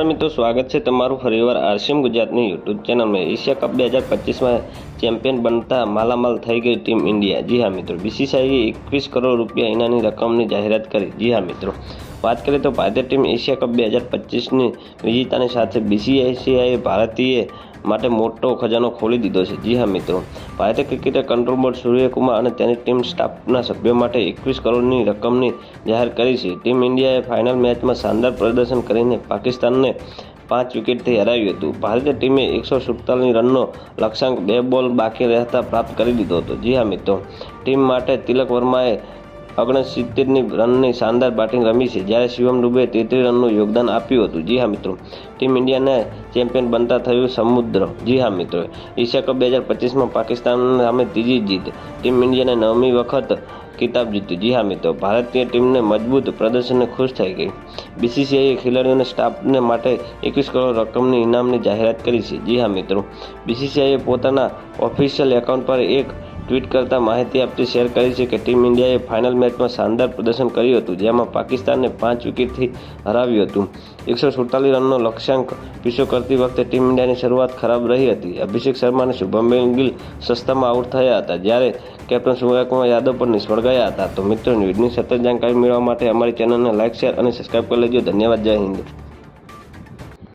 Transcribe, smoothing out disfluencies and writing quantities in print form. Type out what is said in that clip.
મિત્રો, સ્વાગત છે તમારું ફરીવાર આરસીએમ ગુજરાતની યુટ્યુબ ચેનલમાં। એશિયા કપ 2025માં ચેમ્પિયન બનતા માલામાલ થઈ ગઈ ટીમ ઇન્ડિયા। જી હા મિત્રો, બીસીસીઆઈએ 21 કરોડ રૂપિયા ઇનામની રકમની જાહેરાત કરી। જી હા મિત્રો, વાત કરીએ તો ભારતીય ટીમ એશિયા કપ 2025ની વિજેતાની સાથે બીસીસીઆઈએ ભારતીય માટે મોટો ખજાનો ખોલી દીધો છે। જી હા મિત્રો, ભારતીય ક્રિકેટ કંટ્રોલ બોર્ડ સૂર્યકુમાર અને તેની ટીમ સ્ટાફના સભ્યો માટે 21 કરોડની રકમની જાહેર કરી છે। ટીમ ઇન્ડિયાએ ફાઇનલ મેચમાં શાનદાર પ્રદર્શન કરીને પાકિસ્તાનને 5 વિકેટથી હરાવ્યું હતું। ભારતીય ટીમે 147 રનનો લક્ષ્યાંક 2 બોલ બાકી રહેતા પ્રાપ્ત કરી દીધો હતો। જી હા મિત્રો, ટીમ માટે તિલક વર્માએ 69 રનની શાનદાર બેટિંગ રમી છે, જ્યારે શિવમ દુબેએ 33 રનનું યોગદાન આપ્યું હતું। જી હા મિત્રો, ટીમ ઇન્ડિયાને ચેમ્પિયન બનતા થયું સમુદ્ર। જી હા મિત્રો, એશિયા કપ 2025માં પાકિસ્તાન સામે ત્રીજી જીત, ટીમ ઇન્ડિયાને 9મી વખત ખિતાબ જીત્યો। જી હા મિત્રો, ભારતીય ટીમને મજબૂત પ્રદર્શનને ખુશ થઈ ગઈ। બીસીસીઆઈએ ખેલાડીઓ અને સ્ટાફને માટે 21 કરોડ રકમની ઇનામની જાહેરાત કરી છે। જી હા મિત્રો, બીસીસીઆઈએ પોતાના ઓફિશિયલ એકાઉન્ટ પર એક ટ્વીટ કરતા માહિતી આપતી શેર કરી છે કે ટીમ ઇન્ડિયાએ ફાઇનલ મેચમાં શાનદાર પ્રદર્શન કર્યું હતું, જેમાં પાકિસ્તાનને 5 વિકેટથી હરાવ્યું હતું। 147 રનનો લક્ષ્યાંક પીછો કરતી વખતે ટીમ ઇન્ડિયાની શરૂઆત ખરાબ રહી હતી। અભિષેક શર્મા અને શુભમન ગિલ સસ્તામાં આઉટ થયા હતા, જ્યારે કેપ્ટન સૂર્યકુમાર યાદવ પણ નિષ્ફળ ગયા હતા। તો મિત્રો, ન્યૂઝની સતત જાણકારી મેળવવા માટે અમારી ચેનલને લાઇક, શેર અને સબસ્ક્રાઇબ કરી લેજો। ધન્યવાદ। જય હિન્દ।